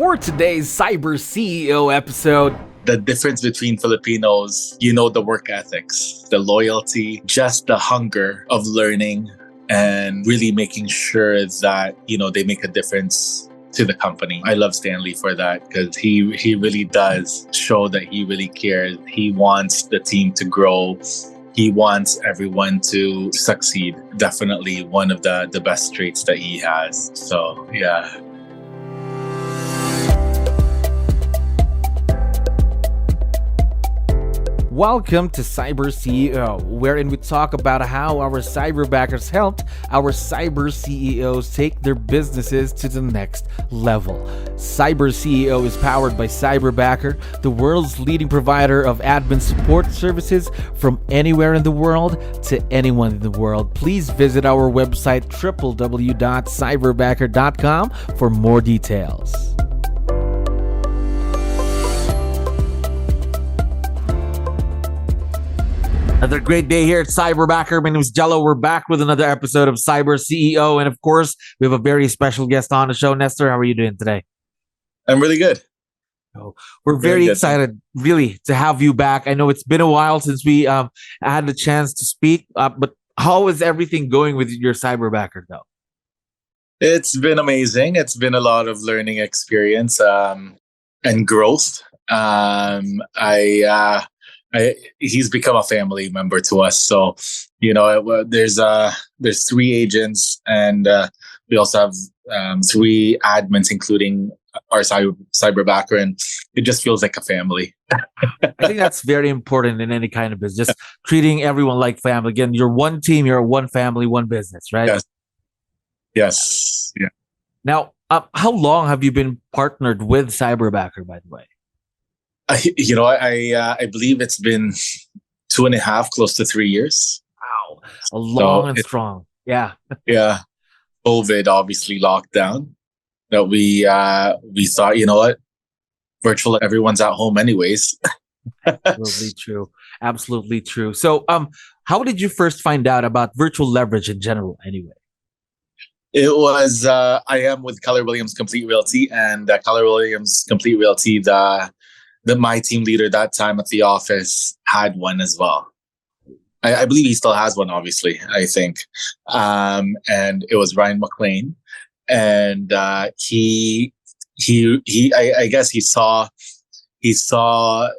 For today's CyberCEO episode, the difference between Filipinos, the work ethics, the loyalty, just the hunger of learning and really making sure that, they make a difference to the company. I love Stanley for that because he really does show that he really cares. He wants the team to grow. He wants everyone to succeed. Definitely one of the best traits that he has. So, yeah. Welcome to CyberCEO, wherein we talk about how our cyberbackers helped our cyber CEOs take their businesses to the next level. CyberCEO is powered by Cyberbacker, the world's leading provider of admin support services from anywhere in the world to anyone in the world. Please visit our website www.cyberbacker.com for more details. Another great day here at Cyberbacker. My name is 𝗙𝗲𝗶𝗹. We're back with another episode of CyberCEO. And of course, we have a very special guest on the show. Nestor, how are you doing today? I'm really good. Oh, we're very excited, really, to have you back. I know it's been a while since we had the chance to speak, but how is everything going with your Cyberbacker, though? It's been amazing. It's been a lot of learning experience and growth. He's become a family member to us. So, there's 3 agents and we also have 3 admins, including our cyberbacker, and it just feels like a family. I think that's very important in any kind of business, just treating everyone like family. Again, you're one team, you're one family, one business, right? Yes. Yeah. Now, how long have you been partnered with Cyberbacker, by the way? I believe it's been 2.5, close to 3 years. Wow, long and strong. Yeah. Yeah. COVID obviously locked down. That we thought, virtual, everyone's at home anyways. Absolutely true. Absolutely true. So, how did you first find out about virtual leverage in general, anyway? It was I am with 𝗙𝗲𝗋𝗋𝗋 Complete Realty, and 𝗙𝗲𝗋𝗋𝗋𝗋 Complete Realty, my team leader that time at the office had one as well. I believe he still has one, obviously, I think. And it was Ryan McLean. And I guess he saw, the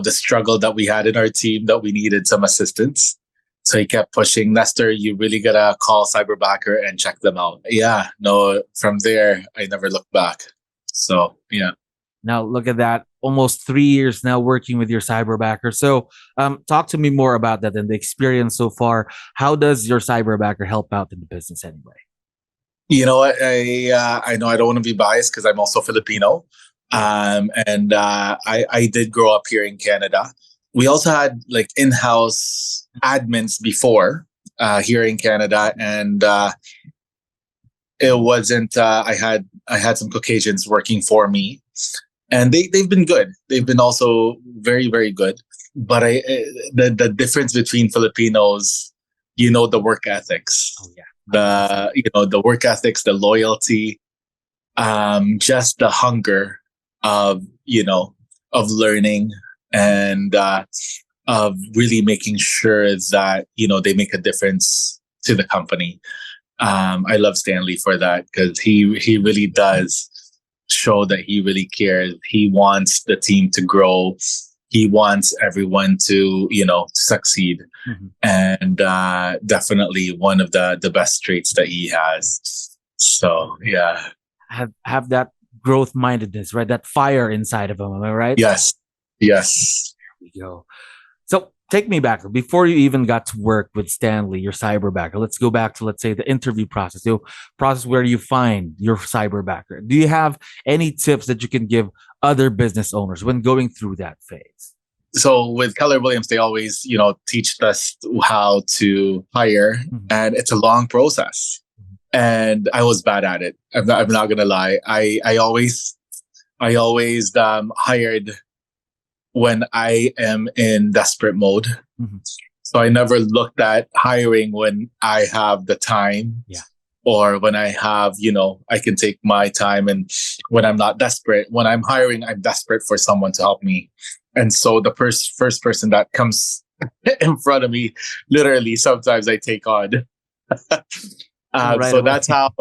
struggle that we had in our team, that we needed some assistance. So he kept pushing, Nestor, you really gotta call Cyberbacker and check them out. Yeah, no, from there, I never looked back. So, yeah. Now, look at that. Almost 3 years now working with your Cyberbacker. So talk to me more about that and the experience so far. How does your Cyberbacker help out in the business anyway? You know what? I know I don't want to be biased because I'm also Filipino. And I did grow up here in Canada. We also had like in-house admins before here in Canada. And it wasn't, I had some Caucasians working for me. And they've been good. They've been also very, very good. But the difference between Filipinos, the work ethics. Oh, yeah. The work ethics, the loyalty, just the hunger of learning and of really making sure that, they make a difference to the company. I love Stanley for that because he really does show that he really cares. He wants the team to grow. He wants everyone to, succeed. Mm-hmm. And definitely one of the best traits that he has. So, yeah. Have that growth mindedness, right? That fire inside of him. Am I right? Yes. Yes. There we go. So take me back before you even got to work with Stanley, your Cyberbacker. Let's go back to, let's say, the interview process, the process where you find your Cyberbacker. Do you have any tips that you can give other business owners when going through that phase? So with Keller Williams, they always, teach us how to hire, mm-hmm. and it's a long process. Mm-hmm. And I was bad at it. I'm not gonna lie. I always hired when I am in desperate mode. Mm-hmm. So I never looked at hiring when I have the time or when I have, I can take my time, and when I'm not desperate, when I'm hiring, I'm desperate for someone to help me. And so the first person that comes in front of me, literally, sometimes I take on. Right So away. that's how,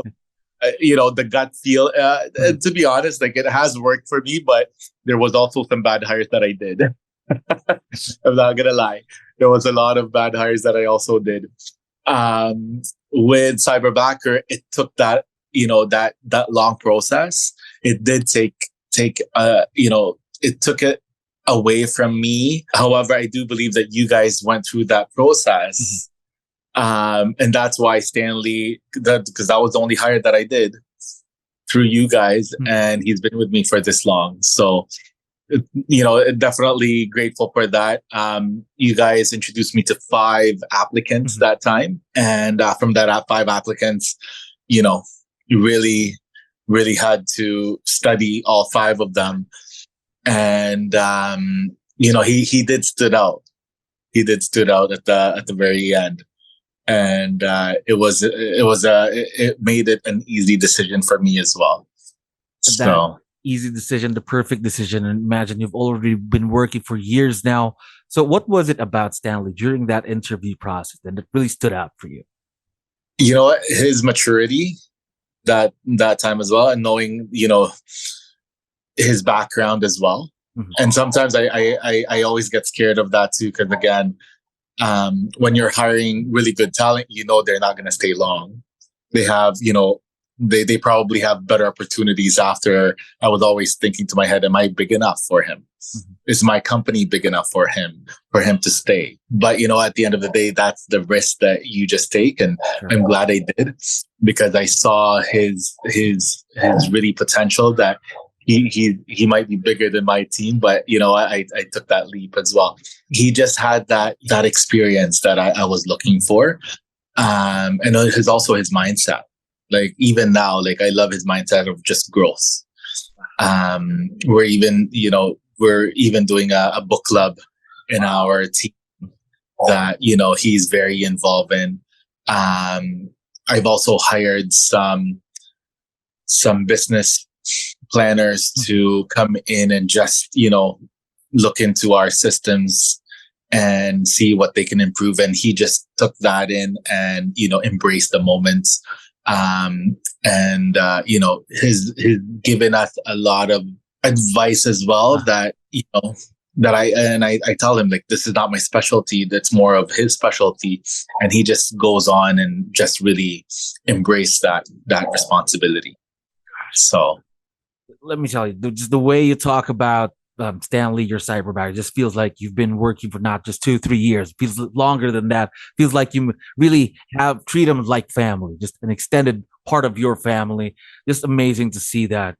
the gut feel. And to be honest, like, it has worked for me, but there was also some bad hires that I did. I'm not gonna lie. There was a lot of bad hires that I also did. With Cyberbacker, it took that, that long process. It did it took it away from me. However, I do believe that you guys went through that process. And that's why Stanley, because that was the only hire that I did through you guys, and he's been with me for this long. So, definitely grateful for that. You guys introduced me to 5 applicants that time. And from that 5 applicants, you really, really had to study all 5 of them. And, he did stood out. He did stood out at the very end. And it made it an easy decision for me as well. So easy decision, the perfect decision. And imagine you've already been working for years now. So what was it about Stanley during that interview process that really stood out for you? You know what? His maturity that time as well, and knowing, his background as well. And sometimes I always get scared of that too, because again, when you're hiring really good talent, they're not going to stay long. They have, they probably have better opportunities after. I was always thinking to my head, am I big enough for him? Is my company big enough for him to stay? But, at the end of the day, that's the risk that you just take. And I'm glad I did, because I saw his really potential that he might be bigger than my team, but I took that leap as well. He just had that experience that I was looking for, and his also his mindset. Like, even now, like, I love his mindset of just growth. We're even doing a book club in our team that he's very involved in. I've also hired some business planners to come in and just look into our systems and see what they can improve, and he just took that in and embraced the moments, he's given us a lot of advice as well that I tell him, like, this is not my specialty, that's more of his specialty, and he just goes on and just really embrace that responsibility. So let me tell you, just the way you talk about Stanley, your cyberbacker, just feels like you've been working for not just 2-3 years. It feels longer than that. Feels like you really treat them like family, just an extended part of your family. Just amazing to see that.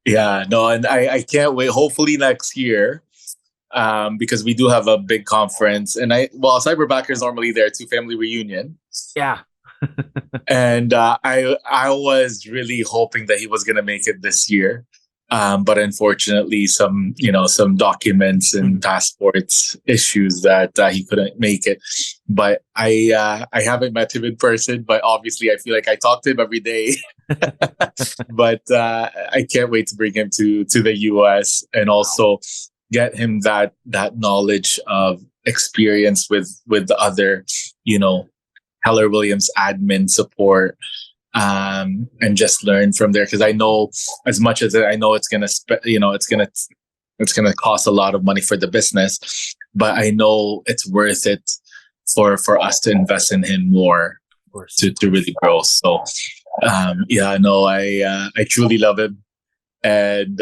Yeah, no, and I can't wait. Hopefully next year, because we do have a big conference, and Cyberbacker is normally there too, family reunion. Yeah. And I was really hoping that he was going to make it this year. But unfortunately, some documents and passports issues that he couldn't make it. But I haven't met him in person, but obviously I feel like I talk to him every day. But I can't wait to bring him to the US and also get him that knowledge of experience with the other, 𝗙𝗪 admin support, and just learn from there. Because I know, as much as I know it's gonna it's gonna cost a lot of money for the business, but I know it's worth it for us to invest in him more to really grow. So I truly love him, and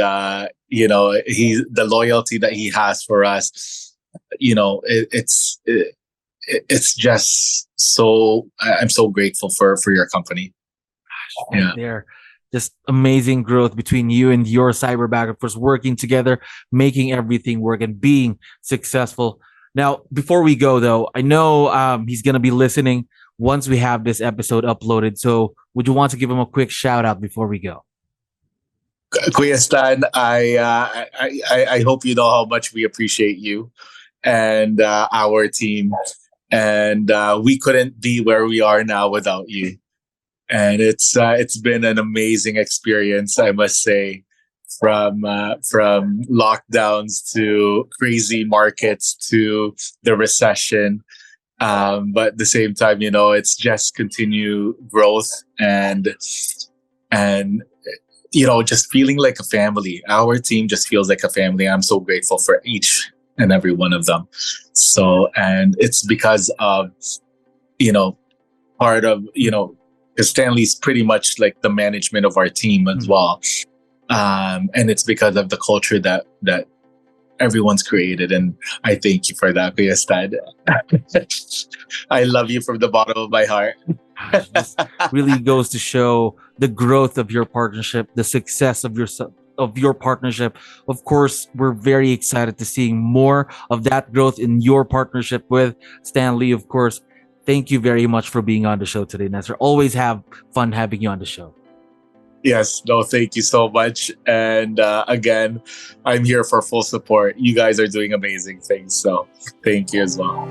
he's the loyalty that he has for us. It's just so, I'm so grateful for your company. Yeah, there, just amazing growth between you and your cyberbacker, first working together, making everything work, and being successful. Now, before we go, though, I know he's gonna be listening once we have this episode uploaded. So, would you want to give him a quick shout out before we go? Kuya Stan, I hope you know how much we appreciate you and our team, and we couldn't be where we are now without you. and it's been an amazing experience, I must say. From lockdowns to crazy markets to the recession, but at the same time, it's just continue growth and just feeling like a family. Our team just feels like a family. I'm so grateful for each and every one of them. So, and it's because of, part of, because Stanley's pretty much like the management of our team as well. And it's because of the culture that everyone's created. And I thank you for that, Kuya Stad. I love you from the bottom of my heart. This really goes to show the growth of your partnership, the success of your partnership. Of course, we're very excited to seeing more of that growth in your partnership with Stanley. Of course, thank you very much for being on the show today, Nestor. Always have fun having you on the show. Yes, no, thank you so much. And again, I'm here for full support. You guys are doing amazing things. So thank you as well.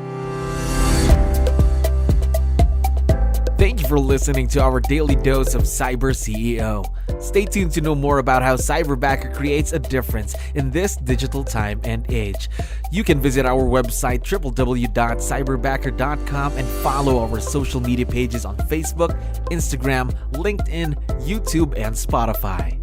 Thank you for listening to our daily dose of Cyber CEO. Stay tuned to know more about how Cyberbacker creates a difference in this digital time and age. You can visit our website www.cyberbacker.com and follow our social media pages on Facebook, Instagram, LinkedIn, YouTube, and Spotify.